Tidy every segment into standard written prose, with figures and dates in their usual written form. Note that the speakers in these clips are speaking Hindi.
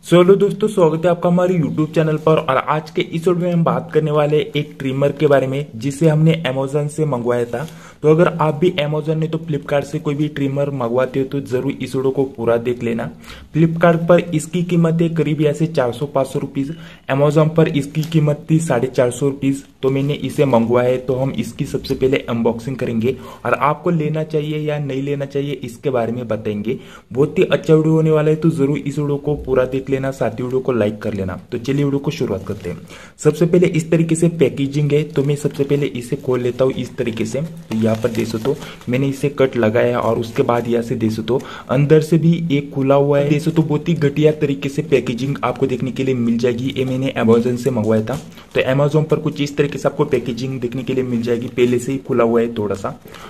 हेलो दोस्तों, स्वागत है आपका हमारे YouTube चैनल पर। और आज के इस वीडियो में हम बात करने वाले एक ट्रिमर के बारे में जिसे हमने अमेजोन से मंगवाया था। तो अगर आप भी अमेजोन ने तो फ्लिपकार्ट से कोई भी ट्रिमर मंगवाते हो तो जरूर इस वीडियो को पूरा देख लेना। फ्लिपकार्ट पर इसकी कीमत है करीब ऐसे 400-500 रुपीज, अमेजोन पर इसकी कीमत थी 450 रुपीज। तो मैंने इसे मंगवाया है, तो हम इसकी सबसे पहले अनबॉक्सिंग करेंगे और आपको लेना चाहिए या नहीं लेना चाहिए इसके बारे में बताएंगे। बहुत ही अच्छा वीडियो होने वाला है, तो जरूर इस वीडियो को पूरा देख लेना, साथ ही वीडियो को लाइक कर लेना। तो चलिए वीडियो को शुरुआत करते हैं। सबसे पहले इस तरीके से पैकेजिंग है, तो मैं सबसे पहले इसे खोल लेता हूँ इस तरीके से। तो यहाँ पर देख सकते हो मैंने इसे कट लगाया और उसके बाद यहाँ से देख सकते हो अंदर से भी एक खुला हुआ है। देख सकते हो बहुत ही घटिया तरीके से पैकेजिंग आपको देखने के लिए मिल जाएगी। ये मैंने अमेजोन से मंगवाया था, तो अमेजोन पर कुछ इस तरीके से आपको पैकेजिंग देखने के लिए मिल जाएगी। पहले से ही खुला हुआ है थोड़ा सा।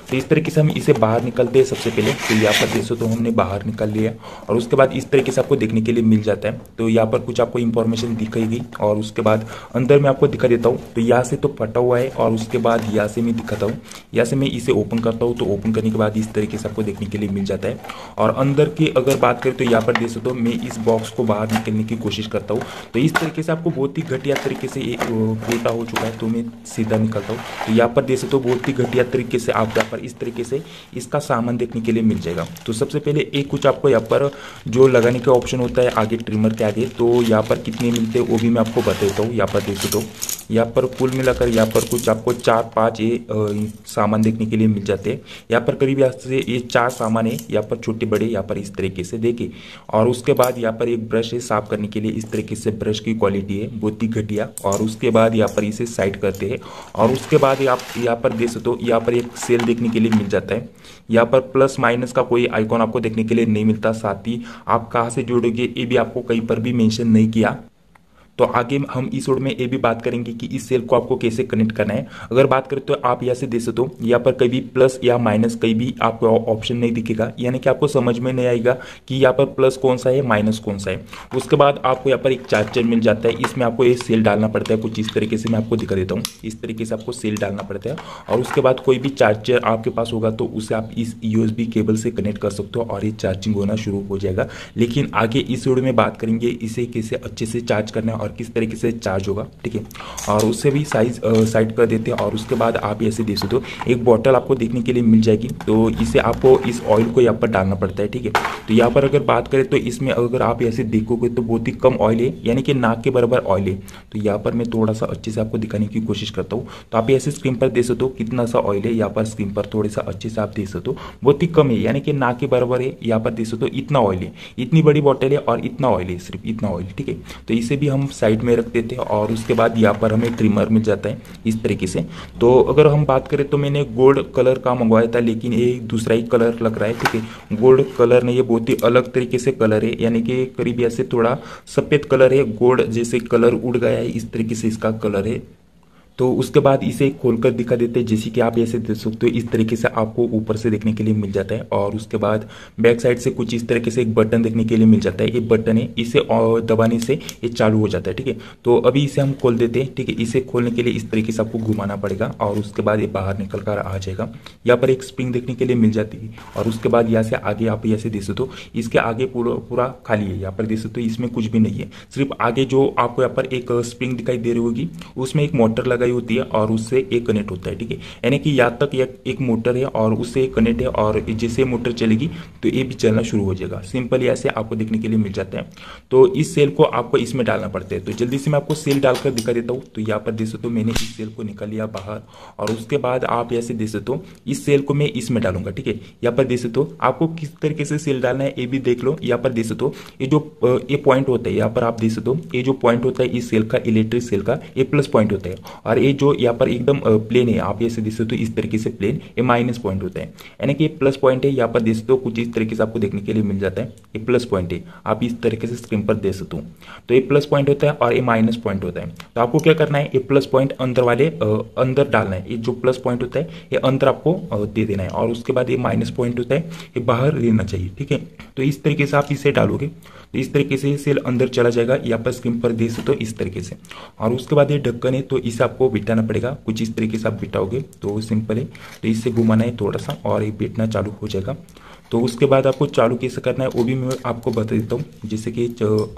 तो इस तरीके से हम इसे बाहर निकलते हैं सबसे पहले। तो यहाँ पर देख सकते हो हमने बाहर निकाल लिया और उसके बाद इस तरीके से आपको देखने के लिए मिल जाता है। तो यहाँ पर कुछ आपको इंफॉर्मेशन दिखाएगी और उसके बाद अंदर में आपको दिखा देता हूँ। तो यहाँ से तो फटा हुआ है और उसके बाद यहाँ से मैं दिखाता हूँ। यहाँ से मैं इसे ओपन करता हूँ, तो ओपन करने के बाद इस तरीके से आपको देखने के लिए मिल जाता है। और अंदर की अगर बात करें तो यहाँ पर देख सकते हो मैं इस बॉक्स को बाहर निकलने की कोशिश करता हूँ। तो इस तरीके से आपको बहुत ही घटिया तरीके से उल्टा हो चुका है, तो मैं सीधा निकलता हूँ। तो यहाँ पर देख सकते हो बहुत ही घटिया तरीके से आप यहाँ पर इस तरीके से इसका सामान देखने के लिए मिल जाएगा। तो सबसे पहले एक कुछ आपको यहाँ पर जो लगाने का ऑप्शन होता है आगे ट्रिमर के आगे, तो यहाँ पर कितने मिलते हैं वो भी मैं आपको बता देता हूँ। यहाँ पर देख सकते हो यहाँ पर कुल मिलाकर यहाँ पर कुछ आपको 4-5 ये सामान देखने के लिए मिल जाते हैं। यहाँ पर करीब यहाँ से ये 4 सामान है, यहाँ पर छोटे बड़े यहाँ पर इस तरीके से देखिए। और उसके बाद यहाँ पर एक ब्रश है साफ करने के लिए, इस तरीके से ब्रश की क्वालिटी है बहुत ही घटिया। और उसके बाद यहाँ पर इसे साइड करते हैं और उसके बाद आप यहाँ पर देख सकते हो यहाँ पर एक सेल देखने के लिए मिल जाता है। यहाँ पर प्लस माइनस का कोई आइकॉन आपको देखने के लिए नहीं मिलता। साथ ही आप कहाँ से जोड़ोगे ये भी आपको कहीं पर भी मेंशन नहीं किया। तो आगे हम इस वीडियो में ये भी बात करेंगे कि इस सेल को आपको कैसे कनेक्ट करना है। अगर बात करें तो आप यहाँ से देख सकते हो यहाँ पर कभी प्लस या माइनस कहीं भी आपको ऑप्शन नहीं दिखेगा, यानी कि आपको समझ में नहीं आएगा कि यहाँ पर प्लस कौन सा है माइनस कौन सा है। उसके बाद आपको यहाँ पर एक चार्जर मिल जाता है, इसमें आपको ये सेल डालना पड़ता है कुछ इस तरीके से। मैं आपको दिखा देता हूँ, इस तरीके से आपको सेल डालना पड़ता है। और उसके बाद कोई भी चार्जर आपके पास होगा तो उसे आप इस USB केबल से कनेक्ट कर सकते हो और ये चार्जिंग होना शुरू हो जाएगा। लेकिन आगे इस वीडियो में बात करेंगे इसे कैसे अच्छे से चार्ज करना है और किस तरीके से चार्ज होगा, ठीक है। और उससे भी साइड कर देते हैं। और उसके बाद आप ऐसे देख सकते हो एक बोतल आपको देखने के लिए मिल जाएगी। तो इसे आपको इस ऑयल को यहाँ पर डालना पड़ता है, ठीक है। तो यहाँ पर अगर बात करें तो इसमें अगर आप ऐसे देखोगे तो बहुत ही कम ऑयल है, यानी कि नाक के बराबर ऑयल है। तो यहाँ पर मैं थोड़ा सा अच्छे से आपको दिखाने की कोशिश करता हूँ। तो आप ऐसे स्क्रीन पर देख सकते हो कितना सा ऑयल है। यहाँ पर स्क्रीन पर थोड़े सा अच्छे से आप देख सकते हो बहुत ही कम है, यानी कि नाक के बराबर है। यहाँ पर देख सकते हो इतना ऑयल है, इतनी बड़ी बोतल है और इतना ऑयल है, सिर्फ इतना ऑयल, ठीक है। तो इसे भी हम साइड में रख देते हैं। और उसके बाद यहाँ पर हमें ट्रिमर मिल जाता है इस तरीके से। तो अगर हम बात करें तो मैंने गोल्ड कलर का मंगवाया था, लेकिन ये दूसरा ही कलर लग रहा है, ठीक है। गोल्ड कलर नहीं, ये बहुत ही अलग तरीके से कलर है, यानी कि करीब ऐसे थोड़ा सफेद कलर है, गोल्ड जैसे कलर उड़ गया है, इस तरीके से इसका कलर है। तो उसके बाद इसे खोलकर दिखा देते हैं, जैसे कि आप ऐसे देख सकते हो इस तरीके से आपको ऊपर से देखने के लिए मिल जाता है। और उसके बाद बैक साइड से कुछ इस तरीके से एक बटन देखने के लिए मिल जाता है। ये बटन है, इसे दबाने से ये चालू हो जाता है, ठीक है। तो अभी इसे हम खोल देते हैं, ठीक है। इसे खोलने के लिए इस तरीके से आपको घुमाना पड़ेगा और उसके बाद ये बाहर निकल कर आ जाएगा। यहाँ पर एक स्प्रिंग देखने के लिए मिल जाती है। और उसके बाद यहाँ से आगे आप ऐसे देख सकते हो इसके आगे पूरा खाली है। यहाँ पर देख सकते हो इसमें कुछ भी नहीं है, सिर्फ आगे जो आपको यहाँ पर एक स्प्रिंग दिखाई दे रही होगी उसमें एक मोटर लगाई होती है और उससे एक कनेक्ट होता है, ठीक है। यानी कि यहाँ तक एक मोटर है और उससे एक कनेक्ट है और जैसे मोटर चलेगी तो ये भी चलना शुरू हो जाएगा। सिंपल ऐसे आपको देखने के लिए मिल जाता है। तो इस सेल को आपको इसमें डालना पड़ता है। तो जल्दी से मैं आपको सेल डालकर दिखा देता हूँ। तो यहाँ पर देख सकते हो मैंने इस सेल को निकाल लिया बाहर और उसके बाद आप ऐसे देख सकते हो इस सेल को मैं इसमें डालूंगा, ठीक है। यहाँ पर देख सकते हो आपको किस तरीके से सेल डालना है ये भी देख लो। यहाँ पर देख सकते हो ये जो ये पॉइंट होता है, यहाँ पर आप देख सकते हो ये जो पॉइंट होता है इस सेल का, इलेक्ट्रिक सेल का ये प्लस पॉइंट होता है। और ये जो यहाँ पर एकदम प्लेन है, आप ऐसे देख सकते हो इस तरीके से प्लेन, ये माइनस पॉइंट होता है, यानी कि ये प्लस पॉइंट है। यहाँ पर देख सकते हो कुछ इस तरीके से आपको देखने के लिए मिल जाता है, ये प्लस पॉइंट है, आप इस तरीके से स्क्रीन पर देख सकते हो। तो ये प्लस पॉइंट होता है और ये माइनस पॉइंट होता है। तो आपको क्या करना है, ये प्लस पॉइंट अंदर डालना है। ये जो प्लस पॉइंट होता है ये अंदर आपको दे देना है और उसके बाद ये माइनस पॉइंट होता है ये बाहर रहना चाहिए, ठीक है। तो इस तरीके से आप इसे डालोगे तो इस तरीके से सेल अंदर चला जाएगा। यहाँ पर स्क्रीन पर देख सकते हो इस तरीके से। और उसके बाद ये ढक्कन है, तो इसे आपको बिठाना पड़ेगा कुछ इस तरीके से। आप बिठाओगे तो सिंपल है, तो इससे घुमाना है थोड़ा सा और ये बैठना चालू हो जाएगा। तो उसके बाद आपको चालू कैसे करना है वो भी मैं आपको बता देता हूँ। जैसे कि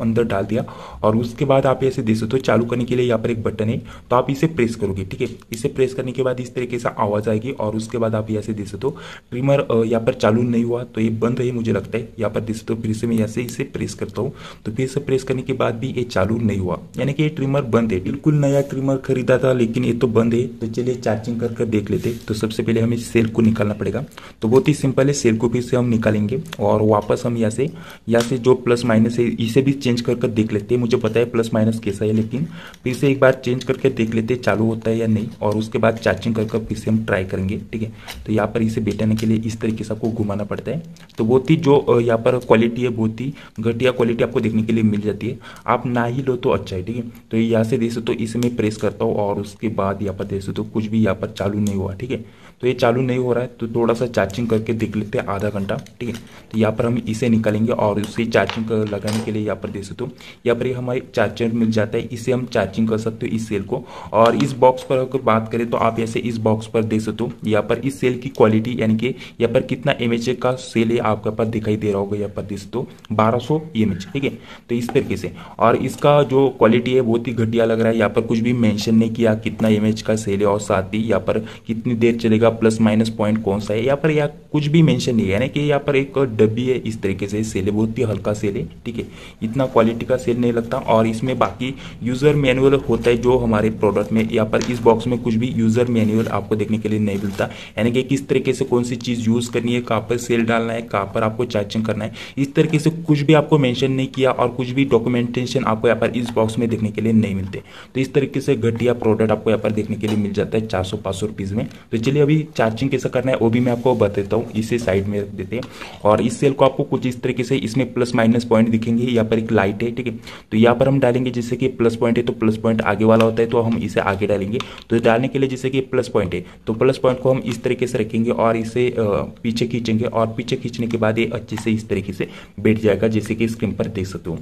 अंदर डाल दिया और उसके बाद आप ऐसे देख सकते हो चालू करने के लिए यहाँ पर एक बटन है, तो आप इसे प्रेस करोगे, ठीक है। इसे प्रेस करने के बाद इस तरीके से आवाज़ आएगी और उसके बाद आप यहाँ से देख सकते हो ट्रिमर यहाँ पर चालू नहीं हुआ, तो ये बंद है मुझे लगता है। यहाँ पर देख सकते हो फिर से मैं यहाँ से इसे प्रेस करता हूँ, तो फिर से प्रेस करने के बाद भी ये चालू नहीं हुआ, यानी कि ये ट्रिमर बंद है। बिल्कुल नया ट्रिमर खरीदा था लेकिन ये तो बंद है। तो चलिए चार्जिंग कर देख लेते। तो सबसे पहले हमें सेल को निकालना पड़ेगा, तो बहुत ही सिंपल है। सेल को फिर से हम निकालेंगे और वापस हम यहाँ से जो प्लस माइनस है इसे भी चेंज कर देख लेते हैं। मुझे पता है प्लस माइनस कैसा है, लेकिन फिर से एक बार चेंज करके देख लेते हैं चालू होता है या नहीं, और उसके बाद चार्जिंग कर फिर से हम ट्राई करेंगे, ठीक है। तो यहाँ पर इसे बैठाने के लिए इस तरीके से आपको घुमाना पड़ता है। तो बहुत ही जो यहाँ पर क्वालिटी है बहुत ही घटिया क्वालिटी आपको देखने के लिए मिल जाती है। आप ना ही लो तो अच्छा है, ठीक है। तो यहाँ से देख सकते हो इसे मैं प्रेस करता हूँ और उसके बाद यहाँ पर देख सकते हो कुछ भी यहाँ पर चालू नहीं हुआ, ठीक है। तो ये चालू नहीं हो रहा है, तो थोड़ा सा चार्जिंग करके देख लेते हैं आधा घंटा, ठीक है। तो यहाँ पर हम इसे निकालेंगे और उसे चार्जिंग लगाने के लिए यहाँ पर देख सकते हो यहाँ पर हमारे चार्जर मिल जाता है। इसे हम चार्जिंग कर सकते हो इस सेल को। और इस बॉक्स पर अगर बात करें तो आप ऐसे इस बॉक्स पर देख सकते हो यहाँ पर इस सेल की क्वालिटी, यानी कि यहाँ पर कितना एमएच का सेल है आपके पास दिखाई दे रहा होगा। यहाँ पर देख सकते हो 1200 एमएच, ठीक है। तो इस तरीके से, और इसका जो क्वालिटी है बहुत ही घटिया लग रहा है। यहाँ पर कुछ भी मेंशन नहीं किया कितना एमएच का सेल है, और साथ ही यहाँ पर कितनी देर चलेगा, प्लस माइनस पॉइंट कौन सा है, यहाँ पर कुछ भी मेंशन नहीं है। यानी कि यहाँ पर एक डब्बी है इस तरीके से सेल है, बहुत ही हल्का सेल है, ठीक है। इतना क्वालिटी का सेल नहीं लगता। और इसमें बाकी यूजर मैनुअल होता है जो हमारे प्रोडक्ट में, यहाँ पर इस बॉक्स में कुछ भी यूजर मैनुअल आपको देखने के लिए नहीं मिलता। यानी कि किस तरीके से कौन सी चीज यूज करनी है, कहाँ पर सेल डालना है, कहाँ पर आपको चार्जिंग करना है, इस तरीके से कुछ भी आपको मेंशन नहीं किया, और कुछ भी डॉक्यूमेंटेशन आपको यहाँ पर इस बॉक्स में देखने के लिए नहीं मिलते। तो इस तरीके से घटिया प्रोडक्ट आपको यहाँ पर देखने के लिए मिल जाता है 400-500 रुपीज में। तो चलिए अभी चार्जिंग कैसे करना है वो भी मैं आपको बताता हूँ। इसे साइड में रख देते हैं और इस सेल को आपको कुछ इस तरीके से इसमें प्लस माइनस पॉइंट दिखेंगे। यहाँ पर एक लाइट है, ठीक है। तो यहाँ पर हम डालेंगे, जैसे कि प्लस पॉइंट है तो प्लस पॉइंट आगे वाला होता है, तो हम इसे आगे डालेंगे। तो डालने के लिए जैसे कि प्लस पॉइंट है तो प्लस पॉइंट को हम इस तरीके से रखेंगे और इसे पीछे खींचेंगे, और पीछे खींचने के बाद ये अच्छे से इस तरीके से बैठ जाएगा, जैसे कि स्क्रीन पर देख सकते हो।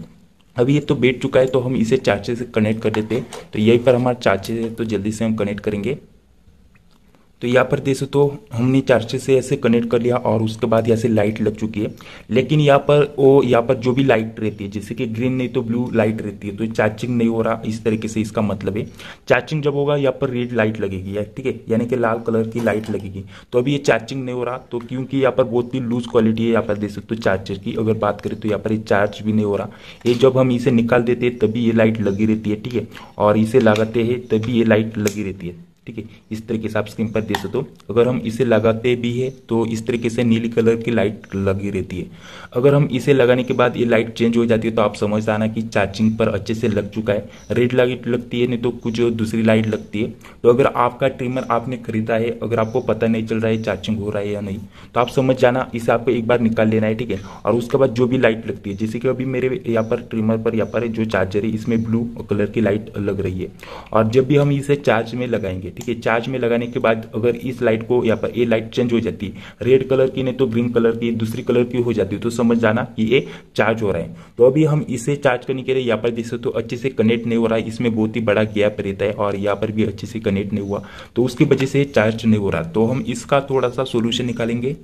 अभी ये तो बैठ चुका है, तो हम इसे चार्जर से कनेक्ट कर देते हैं। तो यहीं पर हमारा चार्जर है, तो जल्दी से हम कनेक्ट करेंगे। तो यहाँ पर देख सकते हो हमने चार्जर से ऐसे कनेक्ट कर लिया और उसके बाद यहाँ से लाइट लग चुकी है। लेकिन यहाँ पर जो भी लाइट रहती है, जैसे कि ग्रीन नहीं तो ब्लू लाइट रहती है, तो चार्जिंग नहीं हो रहा, इस तरीके से इसका मतलब है। चार्जिंग जब होगा यहाँ पर रेड लाइट लगेगी, ठीक है, यानी कि लाल कलर की लाइट लगेगी। तो अभी ये चार्जिंग नहीं हो रहा, तो क्योंकि यहाँ पर बहुत ही लूज क्वालिटी है। यहाँ पर देख सकते हो चार्जर की अगर बात करें तो यहाँ पर चार्ज भी नहीं हो रहा। ये जब हम इसे निकाल देते हैं तभी ये लाइट लगी रहती है, ठीक है, और इसे लगाते हैं तभी ये लाइट लगी रहती है, ठीक है। इस तरीके से आप स्क्रीन पर देख सकते हो। अगर हम इसे लगाते भी है तो इस तरीके से नीली कलर की लाइट लगी रहती है। अगर हम इसे लगाने के बाद ये लाइट चेंज हो जाती है तो आप समझ आना कि चार्जिंग पर अच्छे से लग चुका है। रेड लाइट लगती है, नहीं तो कुछ दूसरी लाइट लगती है। तो अगर आपका ट्रिमर आपने खरीदा है, अगर आपको पता नहीं चल रहा है चार्जिंग हो रहा है या नहीं, तो आप समझ जाना, इसे आपको एक बार निकाल लेना है, ठीक है। और उसके बाद जो भी लाइट लगती है, जैसे कि अभी मेरे यहाँ पर ट्रिमर पर यहाँ पर जो चार्जर है इसमें ब्लू कलर की लाइट लग रही है। और जब भी हम इसे चार्ज में लगाएंगे, ठीक है, चार्ज में लगाने के बाद अगर इस लाइट को यहाँ पर ये लाइट चेंज हो जाती है, रेड कलर की नहीं तो ग्रीन कलर की दूसरी कलर की हो जाती है, तो समझ जाना कि ये चार्ज हो रहा है। तो अभी हम इसे चार्ज करने के लिए यहाँ पर देख सकते हो अच्छे से कनेक्ट नहीं हो रहा है, इसमें बहुत ही बड़ा गैप रहता है और यहाँ पर भी अच्छे से कनेक्ट नहीं हुआ, तो उसकी वजह से चार्ज नहीं हो रहा। तो हम इसका थोड़ा सा सोल्यूशन निकालेंगे।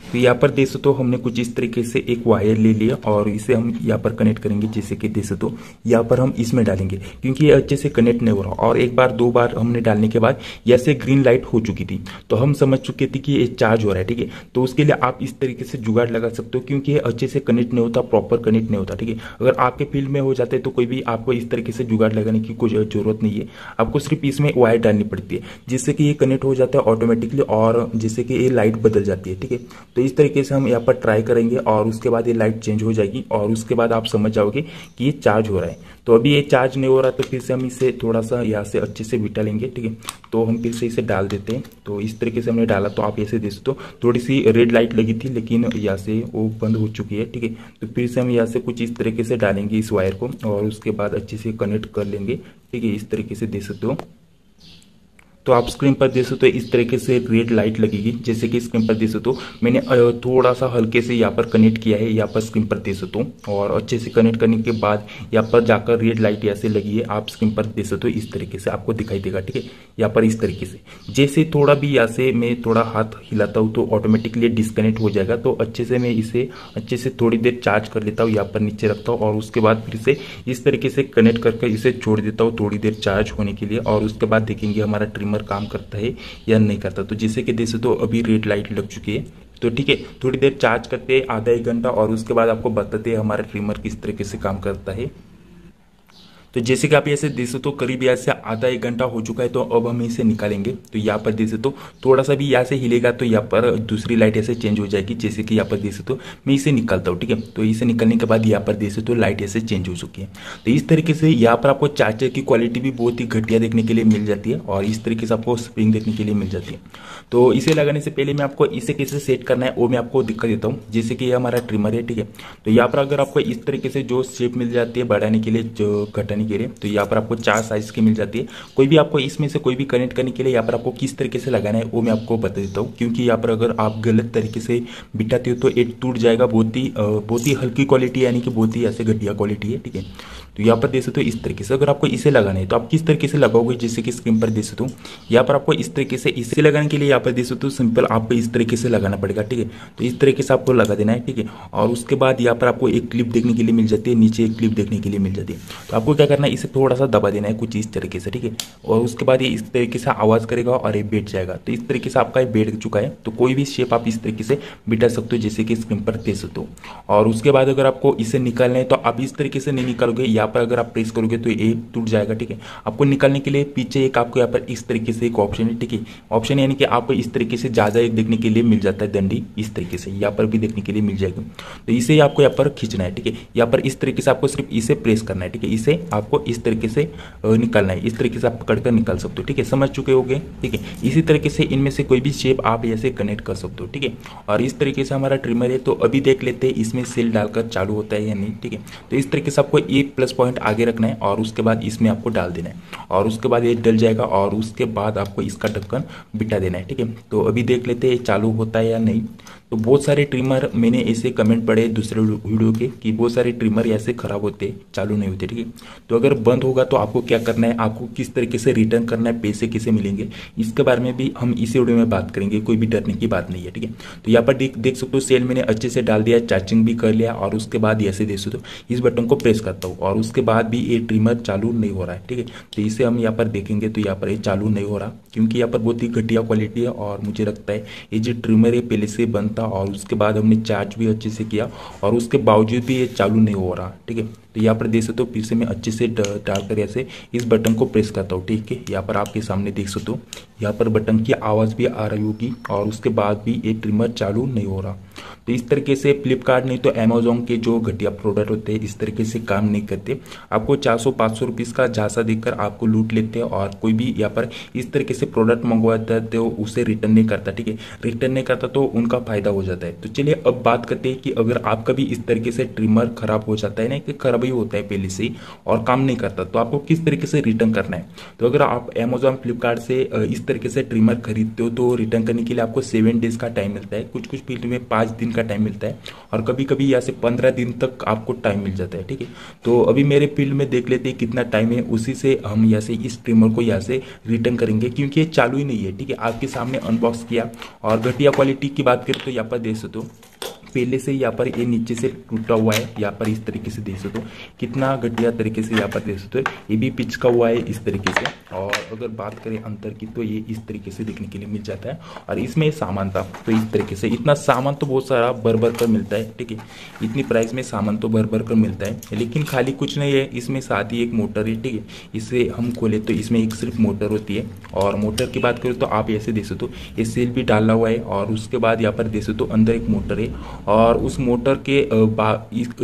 तो यहाँ पर देख सकते हो हमने कुछ इस तरीके से एक वायर ले लिया और इसे हम यहाँ पर कनेक्ट करेंगे, जैसे कि देख सकते हो यहाँ पर हम इसमें डालेंगे, क्योंकि ये अच्छे से कनेक्ट नहीं हो रहा। और एक बार दो बार हमने डालने के बाद ऐसे ग्रीन लाइट हो चुकी थी, तो हम समझ चुके थे कि ये चार्ज हो रहा है, ठीक है। तो उसके लिए आप इस तरीके से जुगाड़ लगा सकते हो, क्योंकि ये अच्छे से कनेक्ट नहीं होता, प्रॉपर कनेक्ट नहीं होता, ठीक है। अगर आपके फील्ड में हो जाते हैं तो कोई भी आपको इस तरीके से जुगाड़ लगाने की कोई जरूरत नहीं है, आपको सिर्फ इसमें वायर डालनी पड़ती है, जिससे कि ये कनेक्ट हो जाता है ऑटोमेटिकली, और जिससे कि ये लाइट बदल जाती है, ठीक है। तो इस तरीके से हम यहाँ पर ट्राई करेंगे और उसके बाद ये लाइट चेंज हो जाएगी और उसके बाद आप समझ जाओगे कि ये चार्ज हो रहा है। तो अभी ये चार्ज नहीं हो रहा, तो फिर से हम इसे थोड़ा सा यहाँ से अच्छे से बिठा लेंगे, ठीक है। तो हम फिर से इसे डाल देते हैं। तो इस तरीके से हमने डाला, तो आप ऐसे देख सकते हो थोड़ी सी रेड लाइट लगी थी, लेकिन यहाँ से वो बंद हो चुकी है, ठीक है। तो फिर से हम यहाँ से कुछ इस तरीके से डालेंगे इस वायर को और उसके बाद अच्छे से कनेक्ट कर लेंगे, ठीक है। इस तरीके से देख सकते हो। तो आप स्क्रीन पर देख सकते हो इस तरीके से रेड लाइट लगेगी। जैसे कि स्क्रीन पर देख सकते हो मैंने थोड़ा सा हल्के से यहाँ पर कनेक्ट किया है, यहाँ पर स्क्रीन पर देख सकते हो, और अच्छे से कनेक्ट करने के बाद यहाँ पर जाकर रेड लाइट ऐसे लगी है। आप स्क्रीन पर देख सकते हो इस तरीके से आपको दिखाई देगा, ठीक है। यहाँ पर इस तरीके से जैसे थोड़ा भी यहाँ से मैं थोड़ा हाथ हिलाता हूँ तो ऑटोमेटिकली डिस्कनेक्ट हो जाएगा। तो अच्छे से मैं इसे अच्छे से थोड़ी देर चार्ज कर लेता हूँ, यहाँ पर नीचे रखता हूँ और उसके बाद फिर से इस तरीके से कनेक्ट करके इसे छोड़ देता हूँ थोड़ी देर चार्ज होने के लिए, और उसके बाद देखेंगे हमारा ट्रिमर काम करता है या नहीं करता। तो जैसे कि देख सकते हो अभी रेड लाइट लग चुकी है। तो ठीक है, थोड़ी देर चार्ज करते हैं आधा एक घंटा, और उसके बाद आपको बताते हैं हमारा ट्रिमर किस तरीके से काम करता है। तो जैसे कि आप ऐसे देख सकते हो करीब यहाँ से आधा एक घंटा हो चुका है। तो अब हम इसे निकालेंगे। तो यहाँ पर देख सकते हो थोड़ा सा भी यहाँ से हिलेगा तो यहाँ पर दूसरी लाइट ऐसे चेंज हो जाएगी। जैसे कि यहाँ पर देख सकते हो मैं इसे निकालता हूँ, ठीक है। तो इसे निकलने के बाद यहाँ पर देख सकते हो लाइट ऐसे चेंज हो चुकी है। तो इस तरीके से यहाँ पर आपको चार्जर की क्वालिटी भी बहुत ही घटिया देखने के लिए मिल जाती है, और इस तरीके से आपको स्प्रिंग देखने के लिए मिल जाती है। तो इसे लगाने से पहले मैं आपको इसे कैसे सेट करना है वो मैं आपको दिखा देता हूँ। जैसे कि ये हमारा ट्रिमर है, ठीक है। तो यहाँ पर अगर आपको इस तरीके से जो शेप मिल जाती है बढ़ाने के लिए, जो घटाने के लिए, तो यहाँ पर आपको 4 साइज की मिल जाती है। कोई भी आपको इसमें से कोई भी कनेक्ट करने के लिए यहाँ पर आपको किस तरीके से लगाना है वो मैं आपको बता देता हूँ, क्योंकि यहाँ पर अगर आप गलत तरीके से बिठाते हो तो ये टूट जाएगा। बहुत ही हल्की क्वालिटी यानी कि बहुत ही ऐसे घटिया क्वालिटी है, ठीक है। तो यहाँ पर देख सकते हो इस तरीके से अगर आपको इसे लगाना है तो आप किस तरीके से लगाओगे, जैसे कि स्क्रीन पर देख सकते हो यहाँ पर आपको इस तरीके से इसे लगाने के लिए यहाँ पर देख सकते हो सिंपल आपको इस तरीके से लगाना पड़ेगा, ठीक है। तो इस तरीके से आपको लगा देना है, ठीक है। और उसके बाद यहाँ पर आपको एक क्लिप देखने के लिए मिल जाती है, नीचे एक क्लिप देखने के लिए मिल जाती है। तो आपको क्या करना है, इसे थोड़ा सा दबा देना है कुछ इस तरीके से, ठीक है। और उसके बाद ये इस तरीके से आवाज करेगा और ये बैठ जाएगा। तो इस तरीके से आपका ये बैठ चुका है। तो कोई भी शेप आप इस तरीके से बिठा सकते हो, जैसे कि स्क्रीन पर देख सकते हो। और उसके बाद अगर आपको इसे निकालना है तो आप इस तरीके से नहीं निकालोगे, यहाँ पर अगर आप प्रेस करोगे तो ये टूट जाएगा, ठीक है। आपको निकालने के लिए पीछे एक आपको यहाँ पर इस तरीके से एक ऑप्शन है, ठीक है। ऑप्शन यानी कि आपको इस तरीके से ज्यादा एक देखने के लिए मिल जाता है डंडी, इस तरीके से यहाँ पर भी देखने के लिए मिल जाएगी। तो इसे आपको यहाँ पर खींचना है, ठीक है। यहाँ पर इस तरीके से आपको सिर्फ इसे प्रेस करना है, ठीक है। इसे आपको इस तरीके से निकालना है, इस तरीके से आप पकड़कर निकाल सकते हो, ठीक है। समझ चुके होगे, ठीक है। इसी तरीके से इनमें से कोई भी शेप आप ऐसे कनेक्ट कर सकते हो, ठीक है। और इस तरीके से हमारा ट्रिमर है। तो अभी देख लेते हैं इसमें सेल डालकर चालू होता है या नहीं, ठीक है। तो इस तरीके से आपको एक प्लस पॉइंट आगे रखना है और उसके बाद इसमें आपको डाल देना है, और उसके बाद ये डल जाएगा और उसके बाद आपको इसका ढक्कन बिठा देना है, ठीक है। तो अभी देख लेते हैं चालू होता है या नहीं। तो बहुत सारे ट्रिमर मैंने ऐसे कमेंट पढ़े दूसरे वीडियो के कि बहुत सारे ट्रिमर ऐसे खराब होते, चालू नहीं होते, ठीक है। तो अगर बंद होगा तो आपको क्या करना है, आपको किस तरीके से रिटर्न करना है, पैसे कैसे मिलेंगे, इसके बारे में भी हम इसी वीडियो में बात करेंगे। कोई भी डरने की बात नहीं है, ठीक है। तो यहाँ पर देख सकते हो सेल मैंने अच्छे से डाल दिया, चार्जिंग भी कर लिया, और उसके बाद ऐसे देख सकते हो इस बटन को प्रेस करता हूँ और उसके बाद भी ये ट्रिमर चालू नहीं हो रहा है, ठीक है। तो इसे हम यहाँ पर देखेंगे तो यहाँ पर ये चालू नहीं हो रहा, क्योंकि यहाँ पर बहुत ही घटिया क्वालिटी है। और मुझे लगता है ये जो ट्रिमर है पहले से बंद था, और उसके बाद हमने चार्ज भी अच्छे से किया और उसके बावजूद भी ये चालू नहीं हो रहा, ठीक है। तो यहाँ पर देख सकते हो फिर से मैं अच्छे से डालकर ऐसे इस बटन को प्रेस करता हूँ, ठीक है। यहाँ पर आपके सामने देख सकते हो यहाँ पर बटन की आवाज़ भी आ रही होगी, और उसके बाद भी ये ट्रिमर चालू नहीं हो रहा। तो इस तरीके से फ्लिपकार्ट नहीं तो अमेजोन के जो घटिया प्रोडक्ट होते हैं इस तरीके से काम नहीं करते। आपको 400-500 रुपीज़ का झांसा देकर आपको लूट लेते हैं, और कोई भी यहाँ पर इस तरीके से प्रोडक्ट मंगवाता है तो उसे रिटर्न नहीं करता, ठीक है। रिटर्न नहीं करता तो उनका फायदा हो जाता है। तो चलिए अब बात करते हैं कि अगर आपका भी इस तरीके से ट्रिमर खराब हो जाता है ना, कि खराब ही होता है पहले से ही और काम नहीं करता, तो आपको किस तरीके से रिटर्न करना है। तो अगर आप अमेजोन फ्लिपकार्ट से इस तरीके से ट्रिमर खरीदते हो तो रिटर्न करने के लिए आपको 7 डेज का टाइम मिलता है, कुछ कुछ फील्ड में 5 दिन का टाइम मिलता है, और कभी कभी यहाँ से 15 दिन तक आपको टाइम मिल जाता है, ठीक है। तो अभी मेरे फील्ड में देख लेते हैं कितना टाइम है, उसी से हम यहाँ से इस ट्रिमर को यहाँ से रिटर्न करेंगे, क्योंकि ये चालू ही नहीं है, ठीक है। आपके सामने अनबॉक्स किया, और घटिया क्वालिटी की बात करें तो यहाँ पर देख सकते हो पहले से यहाँ पर ये नीचे से टूटा हुआ है। यहाँ पर इस तरीके से देख सकते हो कितना घटिया तरीके से यहाँ पर देख सकते हो, ये भी पिचका हुआ है इस तरीके से। और अगर बात करें अंतर की तो ये इस तरीके से देखने के लिए मिल जाता है। और इसमें सामान था तो इस तरीके से, इतना सामान तो बहुत सारा भर भर कर मिलता है, ठीक है। इतनी प्राइस में सामान तो भर भर कर मिलता है, लेकिन खाली कुछ नहीं है, इसमें साथ ही एक मोटर है, ठीक है। इसे हम खोले तो इसमें एक सिर्फ मोटर होती है। और मोटर की बात करें तो आप ऐसे देख सकते हो ये सेल भी डाला हुआ है, और उसके बाद यहाँ पर देख सकते हो अंदर एक मोटर है। और उस मोटर के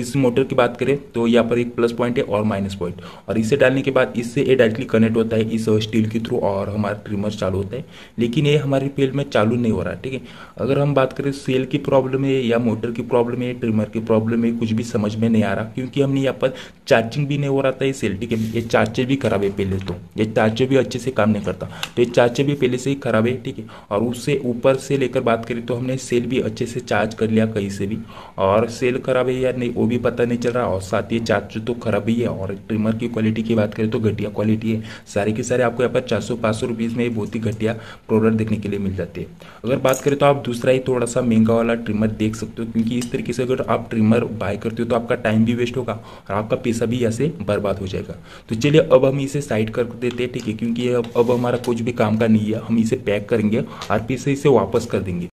इस मोटर की बात करें तो यहाँ पर एक प्लस पॉइंट है और माइनस पॉइंट, और इसे डालने के बाद इससे ये डायरेक्टली कनेक्ट होता है इस स्टील के थ्रू और हमारा ट्रिमर चालू होता है, लेकिन ये हमारे पेल में चालू नहीं हो रहा। ठीक है, अगर हम बात करें सेल की प्रॉब्लम है या मोटर की प्रॉब्लम है, ट्रिमर की प्रॉब्लम है, कुछ भी समझ में नहीं आ रहा, क्योंकि हमने यहाँ पर चार्जिंग भी नहीं हो रहा था ये सेल। ठीक है, ये चार्जर भी खराब है पहले तो, ये चार्जर भी अच्छे से काम नहीं करता, तो ये चार्जर भी पहले से ही खराब है। ठीक है, और उससे ऊपर से लेकर बात करें तो हमने सेल भी अच्छे से चार्ज कर लिया कहीं से भी, और सेल खराब है या नहीं वो भी पता नहीं चल रहा, और साथ ही चार्जर तो खराब ही है। और ट्रिमर की क्वालिटी की बात करें तो घटिया क्वालिटी है, सारे के सारे आपको यहाँ पर 400-500 रुपीज़ में बहुत ही घटिया प्रोडक्ट देखने के लिए मिल जाते हैं। अगर बात करें तो आप दूसरा ही थोड़ा सा महंगा वाला ट्रिमर देख सकते हो, क्योंकि इस तरीके से अगर आप ट्रिमर बाय करते हो तो आपका टाइम भी वेस्ट होगा और आपका पैसा भी यहाँ से बर्बाद हो जाएगा। तो चलिए अब हम इसे साइड कर देते हैं। ठीक है, क्योंकि अब हमारा कुछ भी काम का नहीं है, हम इसे पैक करेंगे और फिर से इसे वापस कर देंगे।